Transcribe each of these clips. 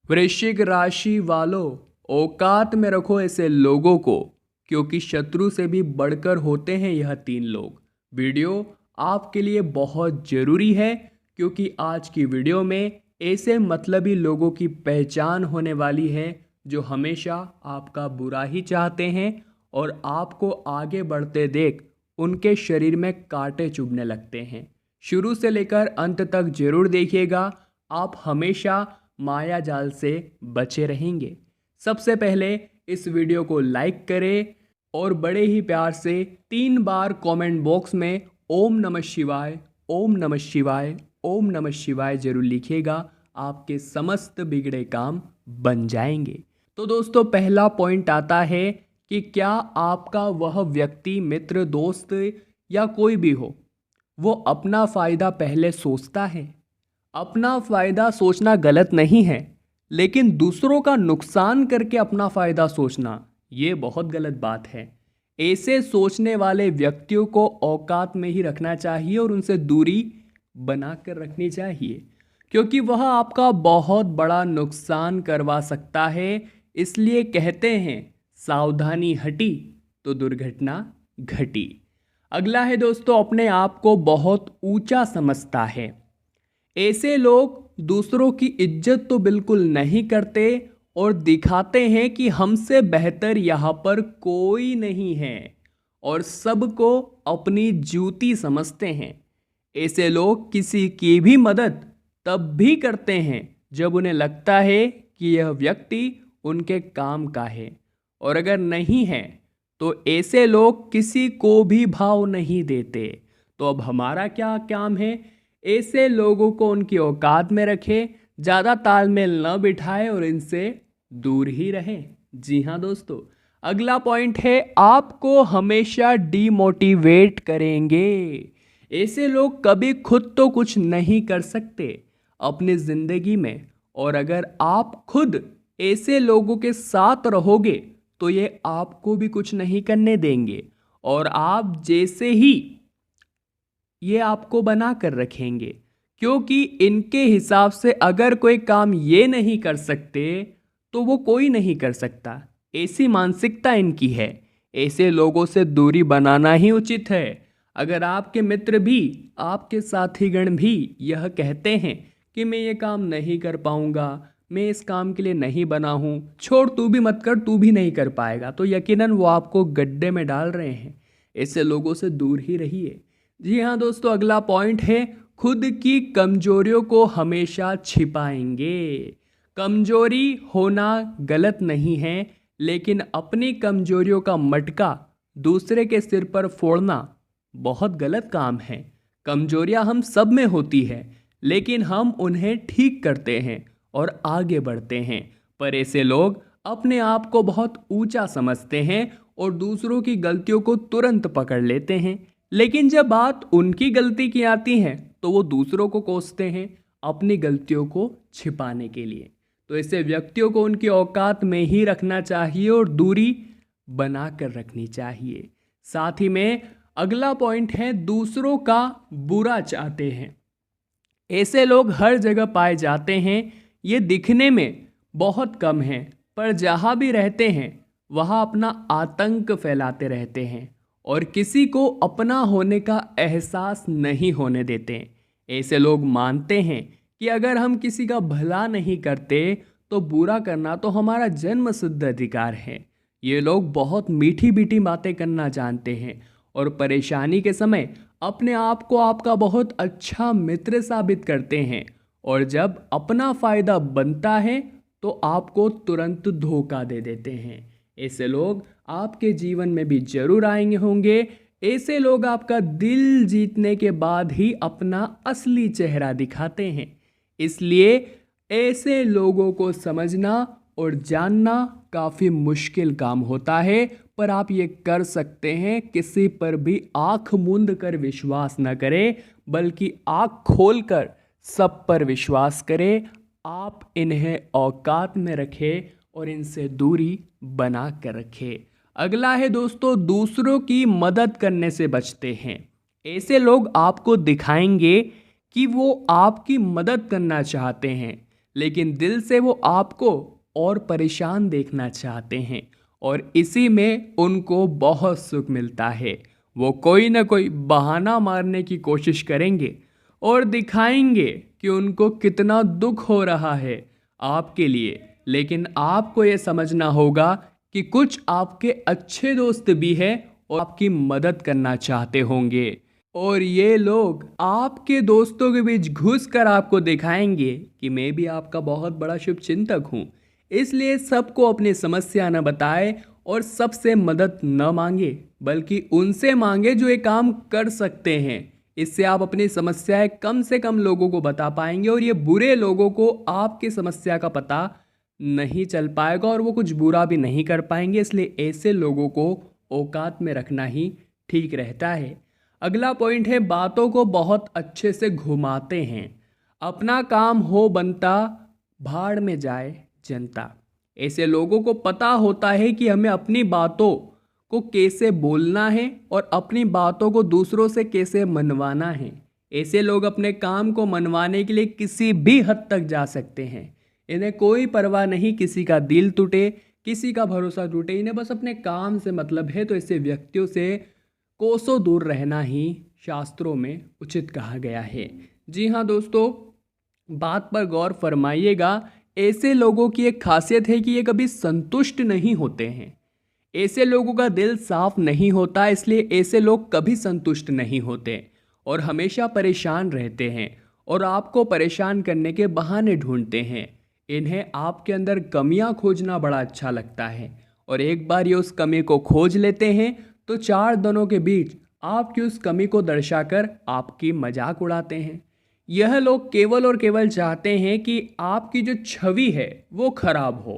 वृश्चिक राशि वालों, औकात में रखो ऐसे लोगों को, क्योंकि शत्रु से भी बढ़कर होते हैं यह तीन लोग। वीडियो आपके लिए बहुत ज़रूरी है, क्योंकि आज की वीडियो में ऐसे मतलबी लोगों की पहचान होने वाली है जो हमेशा आपका बुरा ही चाहते हैं और आपको आगे बढ़ते देख उनके शरीर में कांटे चुभने लगते हैं। शुरू से लेकर अंत तक जरूर देखिएगा, आप हमेशा माया जाल से बचे रहेंगे। सबसे पहले इस वीडियो को लाइक करें और बड़े ही प्यार से 3 बार कमेंट बॉक्स में ओम नमः शिवाय, ओम नमः शिवाय, ओम नमः शिवाय जरूर लिखिएगा। आपके समस्त बिगड़े काम बन जाएंगे। तो दोस्तों, पहला पॉइंट आता है कि क्या आपका वह व्यक्ति, मित्र, दोस्त या कोई भी हो, वो अपना फ़ायदा पहले सोचता है। अपना फ़ायदा सोचना गलत नहीं है, लेकिन दूसरों का नुकसान करके अपना फ़ायदा सोचना ये बहुत गलत बात है। ऐसे सोचने वाले व्यक्तियों को औकात में ही रखना चाहिए और उनसे दूरी बना कर रखनी चाहिए, क्योंकि वह आपका बहुत बड़ा नुकसान करवा सकता है। इसलिए कहते हैं, सावधानी हटी तो दुर्घटना घटी। अगला है दोस्तों, अपने आप को बहुत ऊंचा समझता है। ऐसे लोग दूसरों की इज्जत तो बिल्कुल नहीं करते और दिखाते हैं कि हमसे बेहतर यहाँ पर कोई नहीं है और सबको अपनी जूती समझते हैं। ऐसे लोग किसी की भी मदद तब भी करते हैं जब उन्हें लगता है कि यह व्यक्ति उनके काम का है, और अगर नहीं है तो ऐसे लोग किसी को भी भाव नहीं देते। तो अब हमारा क्या काम है? ऐसे लोगों को उनकी औकात में रखें, ज़्यादा तालमेल न बिठाएं और इनसे दूर ही रहें। जी हाँ दोस्तों, अगला पॉइंट है, आपको हमेशा डीमोटिवेट करेंगे। ऐसे लोग कभी खुद तो कुछ नहीं कर सकते अपनी ज़िंदगी में, और अगर आप खुद ऐसे लोगों के साथ रहोगे तो ये आपको भी कुछ नहीं करने देंगे, और आप जैसे ही ये आपको बना कर रखेंगे, क्योंकि इनके हिसाब से अगर कोई काम ये नहीं कर सकते तो वो कोई नहीं कर सकता। ऐसी मानसिकता इनकी है। ऐसे लोगों से दूरी बनाना ही उचित है। अगर आपके मित्र भी, आपके साथीगण भी यह कहते हैं कि मैं ये काम नहीं कर पाऊंगा, मैं इस काम के लिए नहीं बना हूँ, छोड़ तू भी मत कर, तू भी नहीं कर पाएगा, तो यकीनन वो आपको गड्ढे में डाल रहे हैं। ऐसे लोगों से दूर ही रहिए। जी हाँ दोस्तों, अगला पॉइंट है, खुद की कमजोरियों को हमेशा छिपाएंगे। कमजोरी होना गलत नहीं है, लेकिन अपनी कमजोरियों का मटका दूसरे के सिर पर फोड़ना बहुत गलत काम है। कमजोरियां हम सब में होती है, लेकिन हम उन्हें ठीक करते हैं और आगे बढ़ते हैं। पर ऐसे लोग अपने आप को बहुत ऊंचा समझते हैं और दूसरों की गलतियों को तुरंत पकड़ लेते हैं, लेकिन जब बात उनकी गलती की आती है तो वो दूसरों को कोसते हैं अपनी गलतियों को छिपाने के लिए। तो ऐसे व्यक्तियों को उनकी औकात में ही रखना चाहिए और दूरी बना कर रखनी चाहिए। साथ ही में अगला पॉइंट है, दूसरों का बुरा चाहते हैं। ऐसे लोग हर जगह पाए जाते हैं। ये दिखने में बहुत कम हैं, पर जहाँ भी रहते हैं वहाँ अपना आतंक फैलाते रहते हैं और किसी को अपना होने का एहसास नहीं होने देते। ऐसे लोग मानते हैं कि अगर हम किसी का भला नहीं करते तो बुरा करना तो हमारा जन्म सिद्ध अधिकार है। ये लोग बहुत मीठी मीठी बातें करना जानते हैं और परेशानी के समय अपने आप को आपका बहुत अच्छा मित्र साबित करते हैं, और जब अपना फ़ायदा बनता है तो आपको तुरंत धोखा दे देते हैं। ऐसे लोग आपके जीवन में भी जरूर आएंगे होंगे। ऐसे लोग आपका दिल जीतने के बाद ही अपना असली चेहरा दिखाते हैं। इसलिए ऐसे लोगों को समझना और जानना काफ़ी मुश्किल काम होता है, पर आप ये कर सकते हैं। किसी पर भी आंख मूंद कर विश्वास न करें, बल्कि आंख खोलकर सब पर विश्वास करें। आप इन्हें औकात में रखें और इनसे दूरी बना कर रखें। अगला है दोस्तों, दूसरों की मदद करने से बचते हैं। ऐसे लोग आपको दिखाएंगे कि वो आपकी मदद करना चाहते हैं, लेकिन दिल से वो आपको और परेशान देखना चाहते हैं और इसी में उनको बहुत सुख मिलता है। वो कोई ना कोई बहाना मारने की कोशिश करेंगे और दिखाएंगे कि उनको कितना दुख हो रहा है आपके लिए। लेकिन आपको ये समझना होगा कि कुछ आपके अच्छे दोस्त भी हैं और आपकी मदद करना चाहते होंगे, और ये लोग आपके दोस्तों के बीच घुस कर आपको दिखाएंगे कि मैं भी आपका बहुत बड़ा शुभचिंतक हूँ। इसलिए सबको अपनी समस्या न बताए और सबसे मदद न मांगे, बल्कि उनसे मांगे जो ये काम कर सकते हैं। इससे आप अपनी समस्याएं कम से कम लोगों को बता पाएंगे और ये बुरे लोगों को आपकी समस्या का पता नहीं चल पाएगा और वो कुछ बुरा भी नहीं कर पाएंगे। इसलिए ऐसे लोगों को औकात में रखना ही ठीक रहता है। अगला पॉइंट है, बातों को बहुत अच्छे से घुमाते हैं। अपना काम हो बनता, भाड़ में जाए जनता। ऐसे लोगों को पता होता है कि हमें अपनी बातों को कैसे बोलना है और अपनी बातों को दूसरों से कैसे मनवाना है। ऐसे लोग अपने काम को मनवाने के लिए किसी भी हद तक जा सकते हैं। इन्हें कोई परवाह नहीं किसी का दिल टूटे, किसी का भरोसा टूटे, इन्हें बस अपने काम से मतलब है। तो ऐसे व्यक्तियों से कोसों दूर रहना ही शास्त्रों में उचित कहा गया है। जी हाँ दोस्तों, बात पर गौर फरमाइएगा। ऐसे लोगों की एक खासियत है कि ये कभी संतुष्ट नहीं होते हैं। ऐसे लोगों का दिल साफ नहीं होता, इसलिए ऐसे लोग कभी संतुष्ट नहीं होते और हमेशा परेशान रहते हैं और आपको परेशान करने के बहाने ढूंढते हैं। इन्हें आपके अंदर कमियां खोजना बड़ा अच्छा लगता है और एक बार ये उस कमी को खोज लेते हैं तो चार दिनों के बीच आपकी उस कमी को दर्शाकर आपकी मजाक उड़ाते हैं। यह लोग केवल और केवल चाहते हैं कि आपकी जो छवि है वो खराब हो।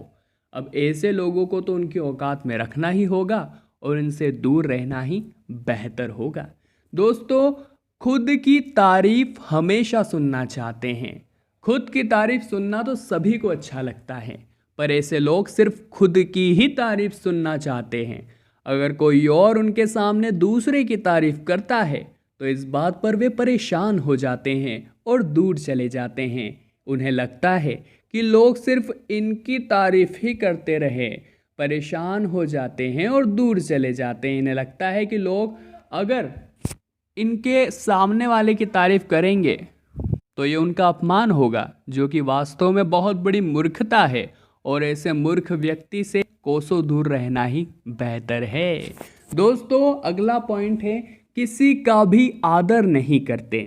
अब ऐसे लोगों को तो उनकी औकात में रखना ही होगा और इनसे दूर रहना ही बेहतर होगा। दोस्तों, खुद की तारीफ हमेशा सुनना चाहते हैं। खुद की तारीफ सुनना तो सभी को अच्छा लगता है, पर ऐसे लोग सिर्फ खुद की ही तारीफ सुनना चाहते हैं। अगर कोई और उनके सामने दूसरे की तारीफ करता है तो इस बात पर वे परेशान हो जाते हैं और दूर चले जाते हैं। उन्हें लगता है कि लोग सिर्फ इनकी तारीफ ही करते रहे, परेशान हो जाते हैं और दूर चले जाते हैं। इन्हें लगता है कि लोग अगर इनके सामने वाले की तारीफ करेंगे तो ये उनका अपमान होगा, जो कि वास्तव में बहुत बड़ी मूर्खता है और ऐसे मूर्ख व्यक्ति से कोसों दूर रहना ही बेहतर है। दोस्तों, अगला पॉइंट है, किसी का भी आदर नहीं करते।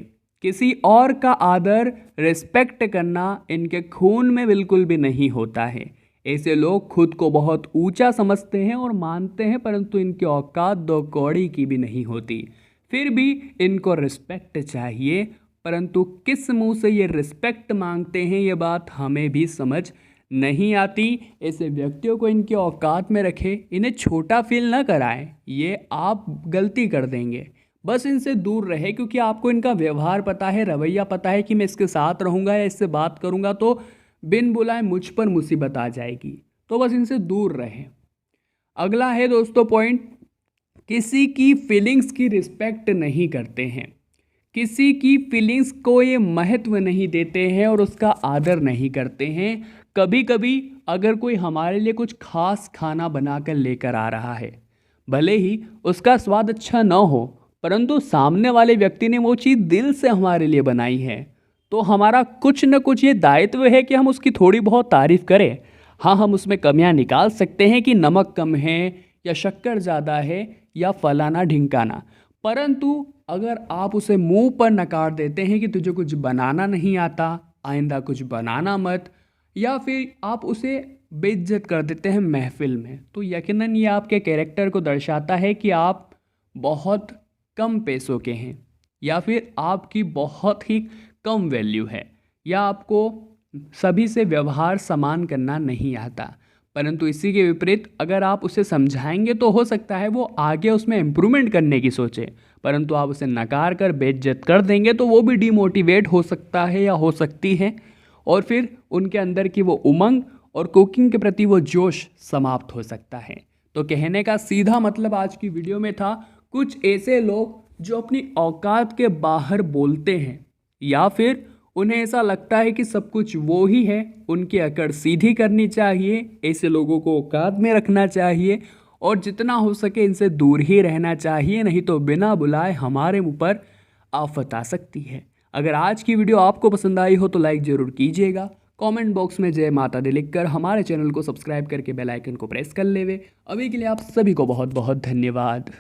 किसी और का आदर, रिस्पेक्ट करना इनके खून में बिल्कुल भी नहीं होता है। ऐसे लोग खुद को बहुत ऊंचा समझते हैं और मानते हैं, परंतु इनकी औकात दो कौड़ी की भी नहीं होती। फिर भी इनको रिस्पेक्ट चाहिए, परंतु किस मुंह से ये रिस्पेक्ट मांगते हैं ये बात हमें भी समझ नहीं आती। ऐसे व्यक्तियों को इनकी औकात में रखें, इन्हें छोटा फील ना कराएं, ये आप गलती कर देंगे। बस इनसे दूर रहे, क्योंकि आपको इनका व्यवहार पता है, रवैया पता है कि मैं इसके साथ रहूँगा या इससे बात करूँगा तो बिन बुलाए मुझ पर मुसीबत आ जाएगी। तो बस इनसे दूर रहें। अगला है दोस्तों पॉइंट, किसी की फीलिंग्स की रिस्पेक्ट नहीं करते हैं। किसी की फीलिंग्स को ये महत्व नहीं देते हैं और उसका आदर नहीं करते हैं। कभी कभी अगर कोई हमारे लिए कुछ खास खाना बनाकर लेकर आ रहा है, भले ही उसका स्वाद अच्छा न हो, परंतु सामने वाले व्यक्ति ने वो चीज़ दिल से हमारे लिए बनाई है, तो हमारा कुछ न कुछ ये दायित्व है कि हम उसकी थोड़ी बहुत तारीफ़ करें। हाँ, हम उसमें कमियां निकाल सकते हैं कि नमक कम है या शक्कर ज़्यादा है या फलाना ढिंकाना, परंतु अगर आप उसे मुंह पर नकार देते हैं कि तुझे कुछ बनाना नहीं आता, आइंदा कुछ बनाना मत, या फिर आप उसे बेइज्जत कर देते हैं महफिल में, तो यकीनन ये आपके कैरेक्टर को दर्शाता है कि आप बहुत कम पैसों के हैं या फिर आपकी बहुत ही कम वैल्यू है या आपको सभी से व्यवहार समान करना नहीं आता। परंतु इसी के विपरीत अगर आप उसे समझाएंगे तो हो सकता है वो आगे उसमें इम्प्रूवमेंट करने की सोचे, परंतु आप उसे नकार कर बेइज्जत कर देंगे तो वो भी डिमोटिवेट हो सकता है या हो सकती है, और फिर उनके अंदर की वो उमंग और कुकिंग के प्रति वो जोश समाप्त हो सकता है। तो कहने का सीधा मतलब आज की वीडियो में था, कुछ ऐसे लोग जो अपनी औकात के बाहर बोलते हैं या फिर उन्हें ऐसा लगता है कि सब कुछ वो ही है, उनकी अकड़ सीधी करनी चाहिए, ऐसे लोगों को औकात में रखना चाहिए और जितना हो सके इनसे दूर ही रहना चाहिए, नहीं तो बिना बुलाए हमारे ऊपर आफत आ सकती है। अगर आज की वीडियो आपको पसंद आई हो तो लाइक ज़रूर कीजिएगा। कमेंट बॉक्स में जय माता दी लिखकर हमारे चैनल को सब्सक्राइब करके बेल आइकन को प्रेस कर लेवे। अभी के लिए आप सभी को बहुत बहुत धन्यवाद।